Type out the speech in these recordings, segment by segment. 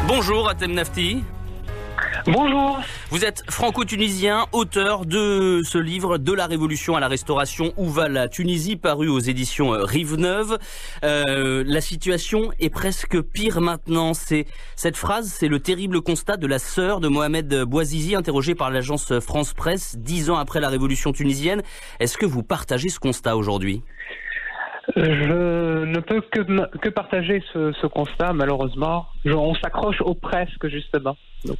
Bonjour Atem Nafti. Bonjour. Vous êtes franco-tunisien, auteur de ce livre « De la Révolution à la Restauration, où va la Tunisie ?» paru aux éditions Rive Neuve. La situation est presque pire maintenant. Cette phrase, c'est le terrible constat de la sœur de Mohamed Bouazizi, interrogée par l'agence France Presse 10 ans après la Révolution tunisienne. Est-ce que vous partagez ce constat aujourd'hui ? Je ne peux que partager ce constat, malheureusement. On s'accroche aux presque, justement. Donc,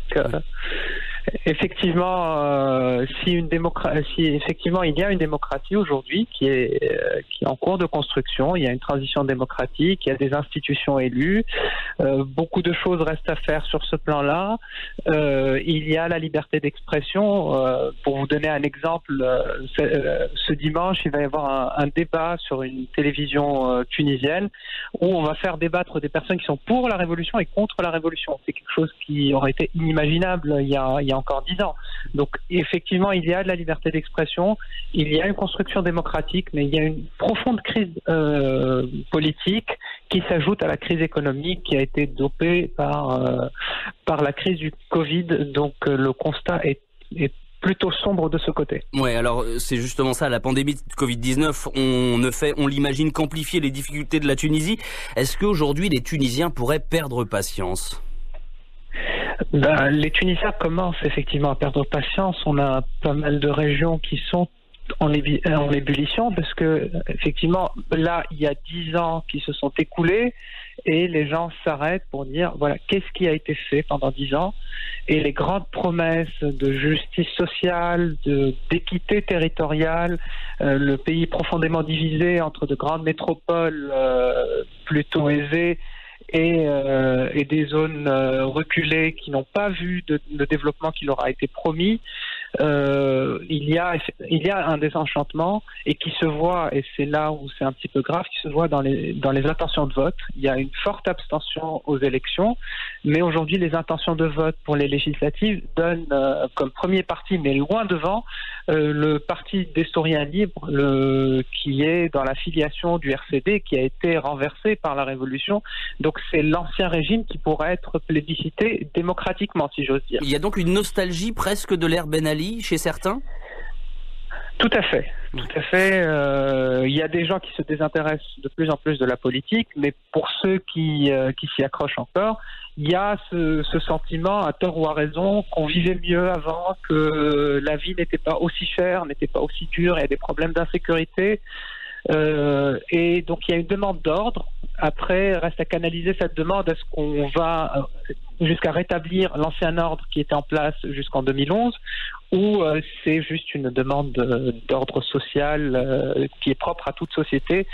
effectivement, si effectivement il y a une démocratie aujourd'hui qui est en cours de construction, il y a une transition démocratique, il y a des institutions élues, beaucoup de choses restent à faire sur ce plan-là. Il y a la liberté d'expression. Pour vous donner un exemple, ce dimanche, il va y avoir un débat sur une télévision tunisienne où on va faire débattre des personnes qui sont pour la révolution et contre la révolution. C'est quelque chose qui aurait été inimaginable il y a encore 10 ans. Donc effectivement, il y a de la liberté d'expression, il y a une construction démocratique, mais il y a une profonde crise politique qui s'ajoute à la crise économique qui a été dopée par la crise du Covid. Donc le constat est plutôt sombre de ce côté. Ouais, alors c'est justement ça, la pandémie de Covid-19, on l'imagine qu'amplifier les difficultés de la Tunisie. Est-ce qu'aujourd'hui les Tunisiens pourraient perdre patience ? Les Tunisiens commencent effectivement à perdre patience. On a pas mal de régions qui sont en ébullition parce que effectivement là il y a 10 ans qui se sont écoulés et les gens s'arrêtent pour dire voilà qu'est-ce qui a été fait pendant 10 ans, et les grandes promesses de justice sociale, d'équité territoriale, le pays profondément divisé entre de grandes métropoles plutôt aisées et des zones reculées qui n'ont pas vu de développement qui leur a été promis. Il y a un désenchantement et qui se voit, et c'est là où c'est un petit peu grave, qui se voit dans les intentions de vote. Il y a une forte abstention aux élections, mais aujourd'hui les intentions de vote pour les législatives donnent comme premier parti, mais loin devant, le parti des Sauriens libres, qui est dans la filiation du RCD, qui a été renversé par la Révolution. Donc c'est l'ancien régime qui pourrait être plébiscité démocratiquement, si j'ose dire. Il y a donc une nostalgie presque de l'ère Ben Ali chez certains ? Tout à fait, tout à fait. Il y a des gens qui se désintéressent de plus en plus de la politique, mais pour ceux qui s'y accrochent encore, il y a ce sentiment, à tort ou à raison, qu'on vivait mieux avant, que la vie n'était pas aussi chère, n'était pas aussi dure, il y a des problèmes d'insécurité. Et donc il y a une demande d'ordre. Après, reste à canaliser cette demande. Est-ce qu'on va jusqu'à rétablir l'ancien ordre qui était en place jusqu'en 2011, ou c'est juste une demande d'ordre social qui est propre à toute société?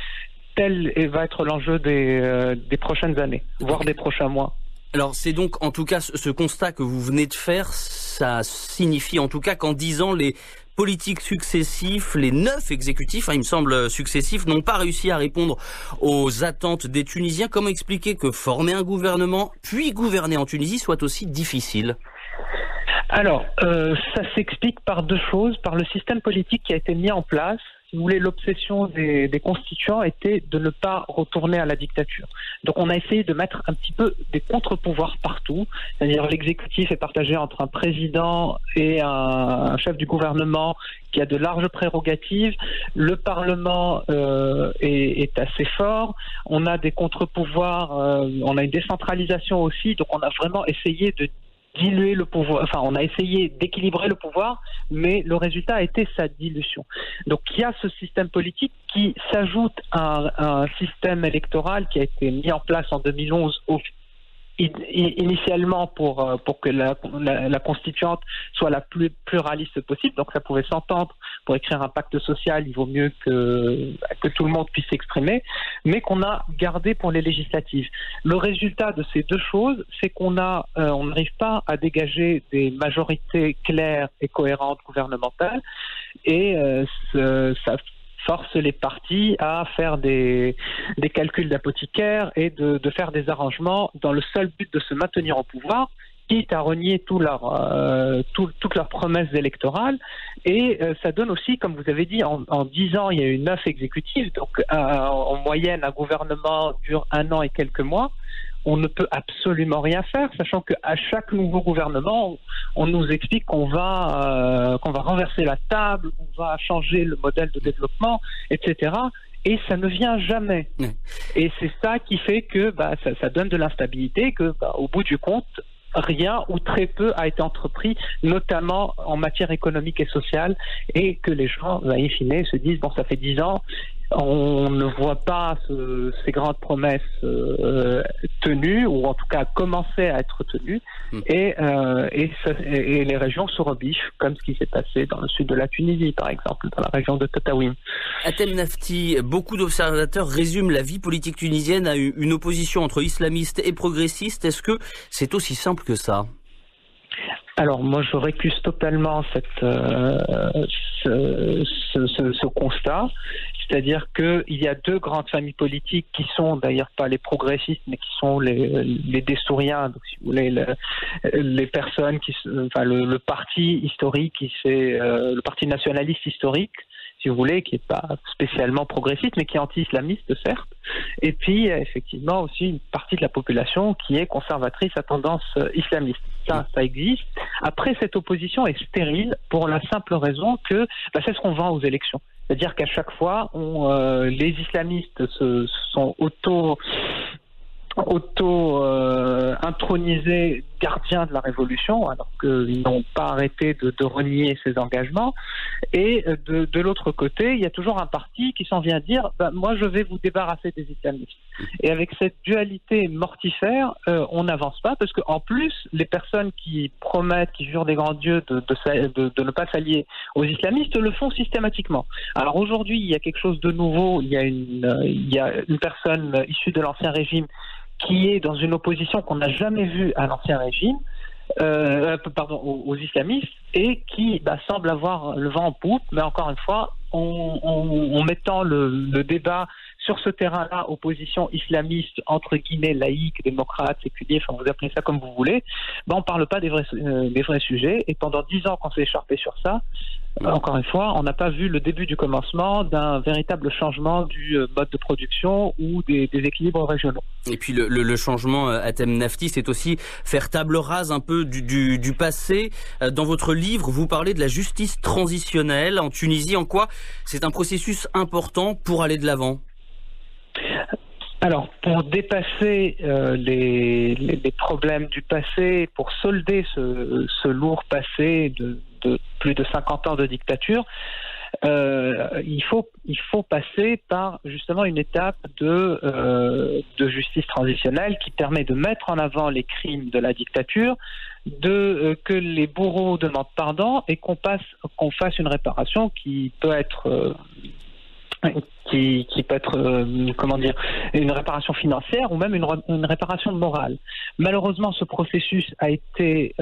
Tel va être l'enjeu des prochaines années, voire des prochains mois. Alors c'est donc en tout cas ce constat que vous venez de faire, ça signifie en tout cas qu'en 10 ans les politiques successifs, les 9 exécutifs, il me semble successifs, n'ont pas réussi à répondre aux attentes des Tunisiens. Comment expliquer que former un gouvernement puis gouverner en Tunisie soit aussi difficile ? Alors, ça s'explique par deux choses. Par le système politique qui a été mis en place. Si vous voulez, l'obsession des constituants était de ne pas retourner à la dictature. Donc on a essayé de mettre un petit peu des contre-pouvoirs partout. C'est-à-dire l'exécutif est partagé entre un président et un chef du gouvernement qui a de larges prérogatives. Le Parlement est assez fort. On a des contre-pouvoirs, on a une décentralisation aussi. Donc on a vraiment essayé de diluer le pouvoir, on a essayé d'équilibrer le pouvoir, mais le résultat a été sa dilution. Donc il y a ce système politique qui s'ajoute à un système électoral qui a été mis en place en 2011 initialement pour que la constituante soit la plus pluraliste possible. Donc ça pouvait s'entendre. Pour écrire un pacte social, il vaut mieux que tout le monde puisse s'exprimer, mais qu'on a gardé pour les législatives. Le résultat de ces deux choses, c'est qu'on n'arrive pas à dégager des majorités claires et cohérentes gouvernementales, et ça force les partis à faire des calculs d'apothicaire et de faire des arrangements dans le seul but de se maintenir au pouvoir, quitte à renier toutes leurs promesses électorales. Et ça donne aussi, comme vous avez dit, en 10 ans, il y a eu 9 exécutifs, donc en moyenne, un gouvernement dure 1 an et quelques mois. on ne peut absolument rien faire, sachant qu'à chaque nouveau gouvernement, on nous explique qu'on va renverser la table, on va changer le modèle de développement, etc. Et ça ne vient jamais. Et c'est ça qui fait que ça donne de l'instabilité, que au bout du compte, rien ou très peu a été entrepris, notamment en matière économique et sociale, et que les gens, in fine, se disent, bon, ça fait 10 ans, on ne voit pas ces grandes promesses tenues, ou en tout cas commencer à être tenues, et les régions se rebichent, comme ce qui s'est passé dans le sud de la Tunisie, par exemple, dans la région de Tataouine. Hatem Nafti, beaucoup d'observateurs résument la vie politique tunisienne à une opposition entre islamistes et progressistes. Est-ce que c'est aussi simple que ça ? Alors moi je récuse totalement ce constat, c'est-à-dire qu'il y a deux grandes familles politiques qui sont d'ailleurs pas les progressistes mais qui sont les Dessouriens, donc si vous voulez les personnes le parti historique le parti nationaliste historique, si vous voulez, qui n'est pas spécialement progressiste, mais qui est anti-islamiste, certes. Et puis, effectivement, aussi une partie de la population qui est conservatrice à tendance islamiste. Ça existe. Après, cette opposition est stérile pour la simple raison que c'est ce qu'on vend aux élections. C'est-à-dire qu'à chaque fois, les islamistes se sont intronisés gardiens de la révolution, alors qu'ils n'ont pas arrêté de renier ces engagements. Et de l'autre côté, il y a toujours un parti qui s'en vient dire moi je vais vous débarrasser des islamistes. Et avec cette dualité mortifère, on n'avance pas, parce qu'en plus, les personnes qui promettent, qui jurent des grands dieux de ne pas s'allier aux islamistes le font systématiquement. Alors aujourd'hui, il y a quelque chose de nouveau, il y a une personne issue de l'ancien régime qui est dans une opposition qu'on n'a jamais vue à l'ancien régime, aux islamistes, et qui semble avoir le vent en poupe, mais encore une fois, en mettant le débat sur ce terrain-là, opposition islamiste, entre guillemets, laïque, démocrate, séculier, vous appelez ça comme vous voulez, on ne parle pas des vrais sujets, et pendant 10 ans qu'on s'est écharpé sur ça, encore une fois, on n'a pas vu le début du commencement d'un véritable changement du mode de production ou des équilibres régionaux. Et puis le changement, Hatem Nafti, c'est aussi faire table rase un peu du passé. Dans votre livre, vous parlez de la justice transitionnelle en Tunisie. En quoi c'est un processus important pour aller de l'avant ? Alors, pour dépasser les problèmes du passé, pour solder ce lourd passé de plus de 50 ans de dictature, il faut passer par justement une étape de justice transitionnelle qui permet de mettre en avant les crimes de la dictature, que les bourreaux demandent pardon et qu'on fasse une réparation qui peut être une réparation financière ou même une réparation morale. Malheureusement, ce processus a été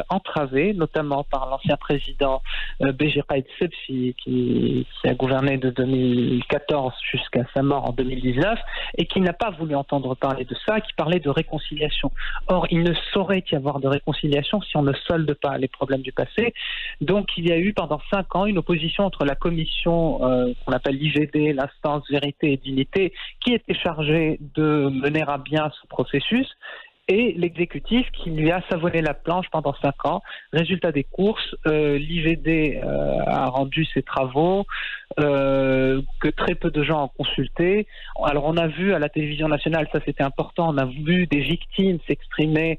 entravé, notamment par l'ancien président Béji Caïd Sebsi, qui a gouverné de 2014 jusqu'à sa mort en 2019, et qui n'a pas voulu entendre parler de ça, qui parlait de réconciliation. Or, il ne saurait y avoir de réconciliation si on ne solde pas les problèmes du passé. Donc, il y a eu pendant 5 ans une opposition entre la commission qu'on appelle l'IGD, l'instance Vérité et Dignité, qui était chargée de mener à bien ce processus, et l'exécutif qui lui a savonné la planche pendant 5 ans. Résultat des courses, l'IVD a rendu ses travaux, que très peu de gens ont consulté. Alors on a vu à la télévision nationale, ça c'était important, on a vu des victimes s'exprimer